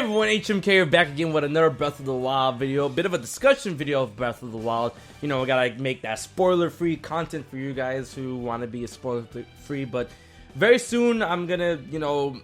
everyone, HMK back again with another Breath of the Wild video, a bit of a discussion video of Breath of the Wild. You know, we gotta make that spoiler-free content for you guys who want to be spoiler-free, but very soon I'm gonna, you know,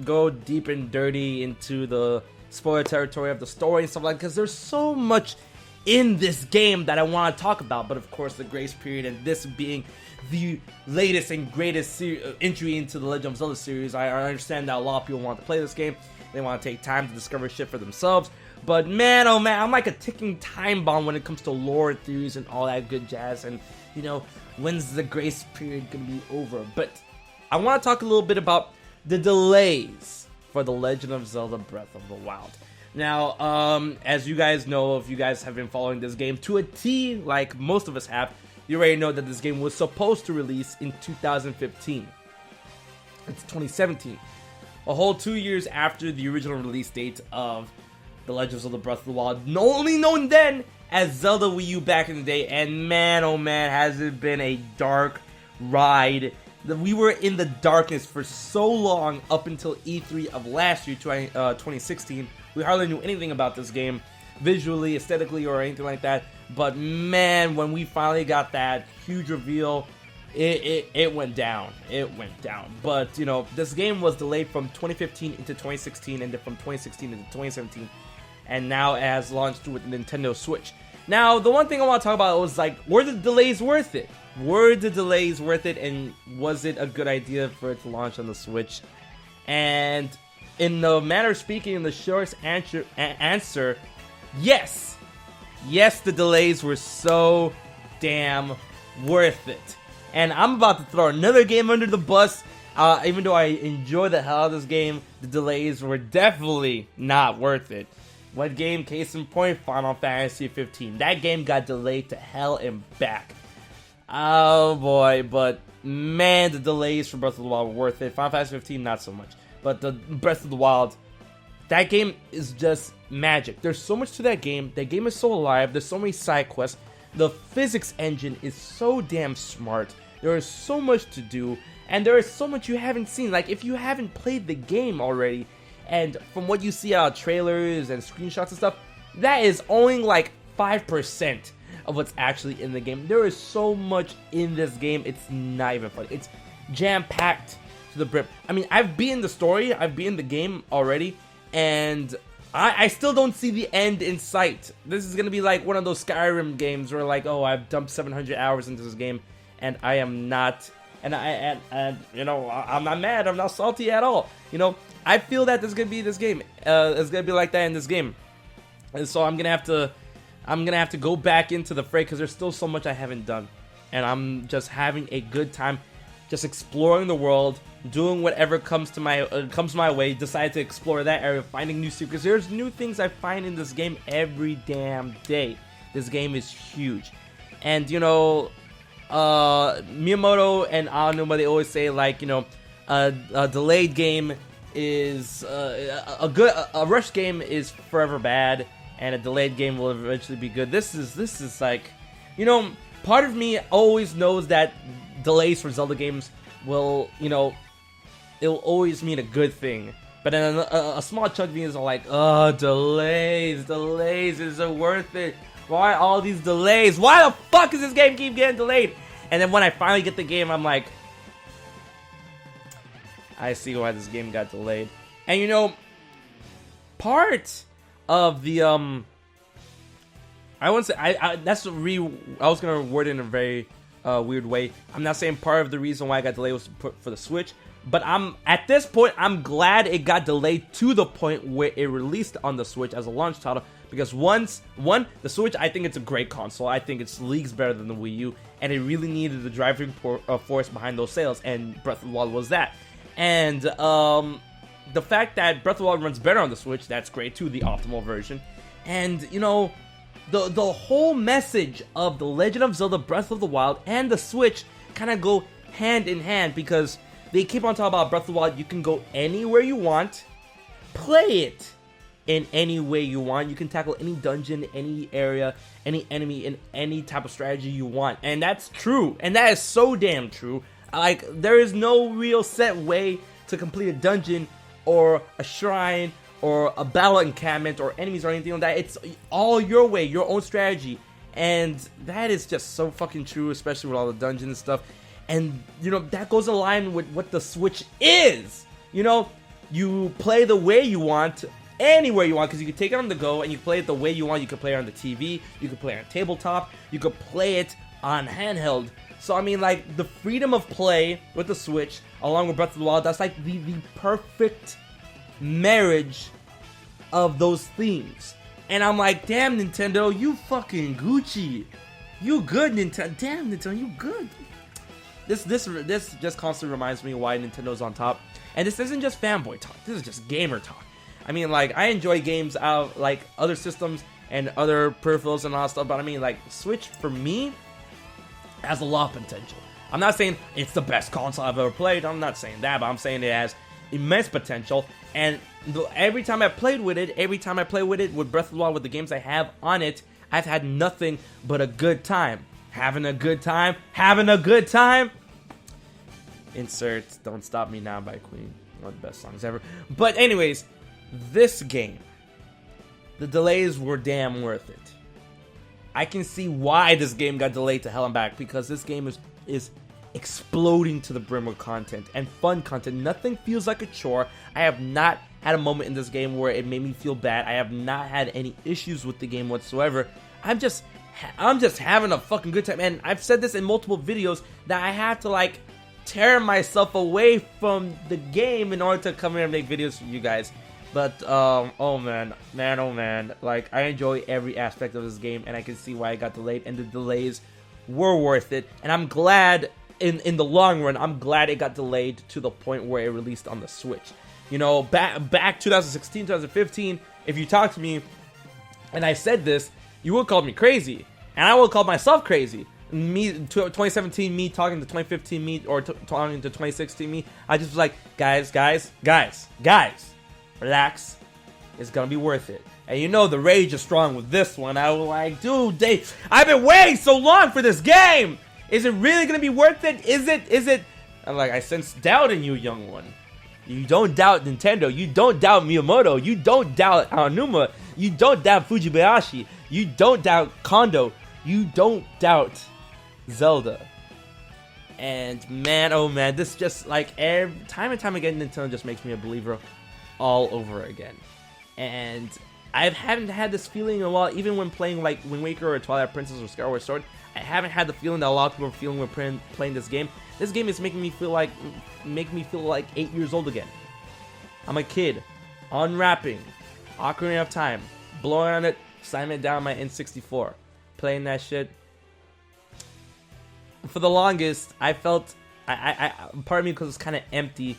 go deep and dirty into the spoiler territory of the story and stuff like that, because there's so much in this game that I want to talk about. But of course, the grace period and this being the latest and greatest entry into the Legend of Zelda series, I understand that a lot of people want to play this game. They want to take time to discover shit for themselves. But man, oh man, I'm like a ticking time bomb when it comes to lore theories and all that good jazz. And, you know, when's the grace period gonna be over? But I want to talk a little bit about the delays for the Legend of Zelda Breath of the Wild. Now, as you guys know, if you guys have been following this game to a T, like most of us have, you already know that this game was supposed to release in 2015. It's 2017. A whole 2 years after the original release date of The Legend of Zelda Breath of the Wild, only known then as Zelda Wii U back in the day. And man, oh man, has it been a dark ride. We were in the darkness for so long up until E3 of last year, 2016. We hardly knew anything about this game, visually, aesthetically, or anything like that. But man, when we finally got that huge reveal, it went down. It went down. But, you know, this game was delayed from 2015 into 2016, and then from 2016 into 2017. And now it has launched with the Nintendo Switch. Now, the one thing I want to talk about was, like, were the delays worth it? Were the delays worth it, and was it a good idea for it to launch on the Switch? And in the manner of speaking, in the shortest answer, yes. Yes, the delays were so damn worth it. And I'm about to throw another game under the bus. Even though I enjoy the hell out of this game, the delays were definitely not worth it. What game? Case in point, Final Fantasy 15. That game got delayed to hell and back. Oh boy, but man, the delays for Breath of the Wild were worth it. Final Fantasy 15, not so much. But the Breath of the Wild, that game is just magic. There's so much to that game. That game is so alive. There's so many side quests. The physics engine is so damn smart. There is so much to do, and there is so much you haven't seen. Like, if you haven't played the game already, and from what you see out of trailers and screenshots and stuff, that is only like 5% of what's actually in the game. There is so much in this game, it's not even funny. It's jam-packed to the brim. I mean, I've beaten the story, I've beaten the game already, and I still don't see the end in sight. This is gonna be like one of those Skyrim games where, like, oh, I've dumped 700 hours into this game, and I am not, and you know, I'm not mad, I'm not salty at all. You know, I feel that this is gonna be this game. It's gonna be like that in this game, and so I'm gonna have to go back into the fray because there's still so much I haven't done, and I'm just having a good time, just exploring the world, doing whatever comes my way. Decide to explore that area, finding new secrets. There's new things I find in this game every damn day. This game is huge, and you know, Miyamoto and Aonuma, they always say, like, you know, a delayed game is a rush game is forever bad, and a delayed game will eventually be good. This is like, you know, part of me always knows that delays for Zelda games will, you know, it'll always mean a good thing. But then a small chunk of me is like, oh, delays, is it worth it? Why all these delays? Why the fuck does this game keep getting delayed? And then when I finally get the game, I'm like, I see why this game got delayed. And you know, part of the I wouldn't say I was gonna word it in a very weird way. I'm not saying part of the reason why I got delayed was for the Switch, but at this point I'm glad it got delayed to the point where it released on the Switch as a launch title. Because the Switch, I think it's a great console. I think it's leagues better than the Wii U, and it really needed the driving force behind those sales, and Breath of the Wild was that. And the fact that Breath of the Wild runs better on the Switch, that's great too, the optimal version. And you know, the whole message of The Legend of Zelda Breath of the Wild and the Switch kind of go hand in hand, because they keep on talking about Breath of the Wild. You can go anywhere you want, play it in any way you want. You can tackle any dungeon, any area, any enemy, in any type of strategy you want. And that's true. And that is so damn true. Like, there is no real set way to complete a dungeon or a shrine or a battle encampment or enemies or anything like that. It's all your way, your own strategy. And that is just so fucking true, especially with all the dungeons and stuff. And, you know, that goes in line with what the Switch is. You know, you play the way you want, anywhere you want, because you can take it on the go, and you can play it the way you want. You can play it on the TV, you can play it on tabletop, you can play it on handheld. So, I mean, like, the freedom of play with the Switch, along with Breath of the Wild, that's like the perfect marriage of those themes. And I'm like, damn, Nintendo, you fucking Gucci. You good, Nintendo. Damn, Nintendo, you good. This just constantly reminds me why Nintendo's on top. And this isn't just fanboy talk. This is just gamer talk. I mean, like, I enjoy games out of, like, other systems and other peripherals and all that stuff. But, I mean, like, Switch, for me, has a lot of potential. I'm not saying it's the best console I've ever played. I'm not saying that. But I'm saying it has immense potential. And every time I played with it, with Breath of the Wild, with the games I have on it, I've had nothing but a good time. Having a good time. Insert Don't Stop Me Now by Queen. One of the best songs ever. But anyways, this game, the delays were damn worth it. I can see why this game got delayed to hell and back, because this game is exploding to the brim with content and fun content. Nothing feels like a chore. I have not had a moment in this game where it made me feel bad. I have not had any issues with the game whatsoever. I'm just having a fucking good time. And I've said this in multiple videos that I have to, like, tear myself away from the game in order to come here and make videos for you guys. But oh man, like, I enjoy every aspect of this game, and I can see why it got delayed, and the delays were worth it. And I'm glad, in the long run, I'm glad it got delayed to the point where it released on the Switch. You know, back 2016, 2015, if you talked to me and I said this, you would call me crazy, and I would call myself crazy. 2017 me talking to 2015 me, or talking to 2016 me, I just was like, guys, relax, it's gonna be worth it. And you know the rage is strong with this one. I was like, dude, I've been waiting so long for this game. Is it really gonna be worth it? Is it? I'm like, I sense doubt in you, young one. You don't doubt Nintendo. You don't doubt Miyamoto. You don't doubt Aonuma. You don't doubt Fujibayashi. You don't doubt Kondo. You don't doubt Zelda. And man, oh man, this just, like, time and time again, Nintendo just makes me a believer all over again. And I haven't had this feeling in a while, even when playing, like, Wind Waker or Twilight Princess or Skyward Sword. I haven't had the feeling that a lot of people are feeling when playing this game. This game is making me feel like 8 years old again. I'm a kid, unwrapping Ocarina of Time, blowing on it, slamming it down my N64, playing that shit. For the longest, I felt, part of me, because it's kind of empty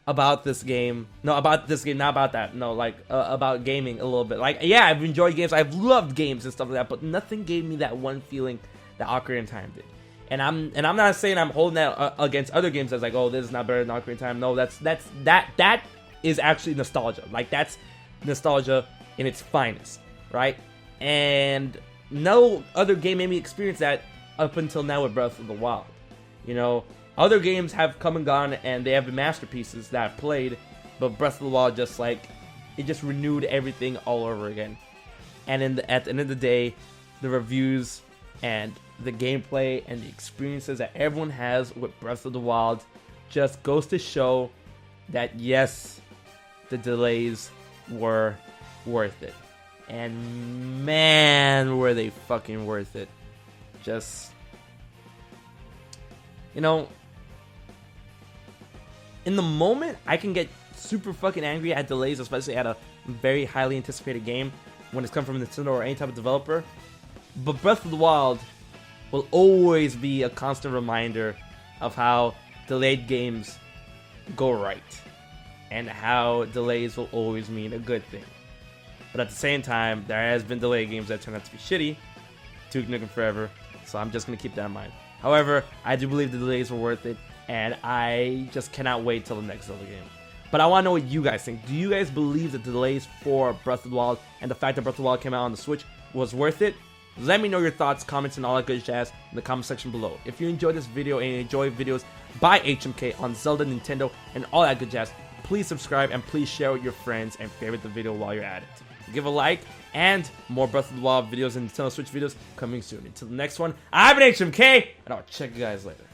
about this game. No, about this game, not about that. No, like, about gaming a little bit. Like, yeah, I've enjoyed games, I've loved games and stuff like that, but nothing gave me that one feeling that Ocarina of Time did. And I'm not saying I'm holding that against other games that's like, oh, this is not better than Ocarina of Time. No, that is actually nostalgia. Like, that's nostalgia in its finest, right? And no other game made me experience that up until now with Breath of the Wild. You know, other games have come and gone, and they have been masterpieces that I've played, but Breath of the Wild just, like, it just renewed everything all over again. And at the end of the day, the reviews and the gameplay and the experiences that everyone has with Breath of the Wild just goes to show that, yes, the delays were worth it. And man, were they fucking worth it. Just, you know, in the moment, I can get super fucking angry at delays, especially at a very highly anticipated game when it's come from Nintendo or any type of developer. But Breath of the Wild will always be a constant reminder of how delayed games go right, and how delays will always mean a good thing. But at the same time, there has been delayed games that turn out to be shitty, Duke Nukem Forever, so I'm just going to keep that in mind. However, I do believe the delays were worth it, and I just cannot wait till the next Zelda game. But I want to know what you guys think. Do you guys believe the delays for Breath of the Wild and the fact that Breath of the Wild came out on the Switch was worth it? Let me know your thoughts, comments, and all that good jazz in the comment section below. If you enjoyed this video and you enjoy videos by HMK on Zelda, Nintendo, and all that good jazz, please subscribe and please share with your friends and favorite the video while you're at it. Give a like, and more Breath of the Wild videos and Nintendo Switch videos coming soon. Until the next one, I've been HMK, and I'll check you guys later.